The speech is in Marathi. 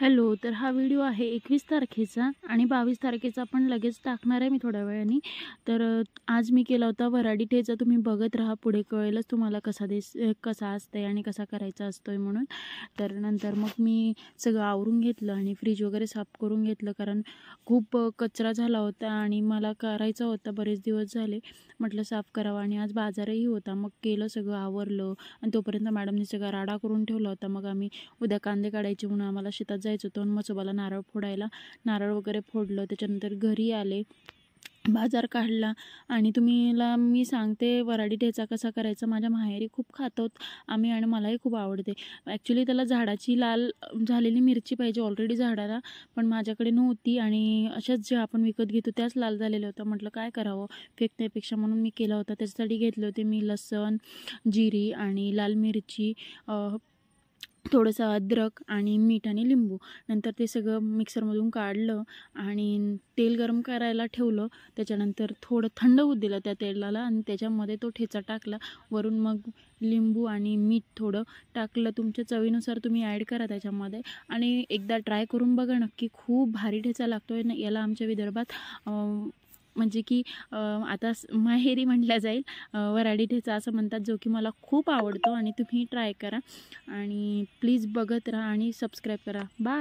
हॅलो, तर हा व्हिडिओ आहे 21 तारखेचा आणि 22 तारखेचा पण लगेच टाकणार आहे मी थोड्या वेळाने. तर आज मी केला होता वऱ्हाडी ठेचा. तुम्ही बघत राहा, पुढे कळेलच तुम्हाला कसा असतंय आणि कसा करायचा असतोय म्हणून. तर नंतर मग मी सगळं आवरून घेतलं आणि फ्रीज वगैरे साफ करून घेतलं, कारण खूप कचरा झाला होता आणि मला करायचा होता, बरेच दिवस झाले. म्हटलं साफ करावा आणि आज बाजारही होता. मग केलं, सगळं आवरलं आणि तोपर्यंत मॅडमनी सगळा राडा करून ठेवला होता. मग आम्ही उद्या कांदे काढायचे म्हणून आम्हाला शेतात जायचं होतं आणि म्हसोबाला नारळ फोडायला नारळ वगैरे फोडलं. त्याच्यानंतर घरी आले, बाजार काढला आणि मी सांगते वऱ्हाडी ठेचा कसा करायचा. माझ्या माहेरी खूप खातो आम्ही आणि मलाही खूप आवडते. ॲक्च्युली त्याला झाडाची लाल झालेली मिरची पाहिजे ऑलरेडी झाडाला, पण माझ्याकडे नव्हती आणि अशाच जे आपण विकत घेतो त्याच लाल झालेल्या होत्या. म्हटलं काय करावं फेकण्यापेक्षा, म्हणून मी केला होता. त्याच्यासाठी घेतले होते मी लसूण, जिरी आणि लाल मिरची, थोडंसं अद्रक आणि मीठ आणि लिंबू. नंतर ते सगळं मिक्सरमधून काढलं आणि तेल गरम करायला ठेवलं. त्याच्यानंतर थोडं थंड होऊ दिलं त्या तेलाला आणि त्याच्यामध्ये तो ठेचा टाकला. वरून मग लिंबू आणि मीठ थोडं टाकलं. तुमच्या चवीनुसार तुम्ही ॲड करा त्याच्यामध्ये आणि एकदा ट्राय करून बघा नक्की. खूप भारी ठेचा लागतो आहे. याला आमच्या विदर्भात म्हणजे की आता माहेरी म्हटल्या जाईल वऱ्हाडी ठेचा असं म्हणतात, जो की मला खूप आवडतो आणि तुम्ही ट्राय करा आणि प्लीज बघत राहा आणि सबस्क्राईब करा. बाय.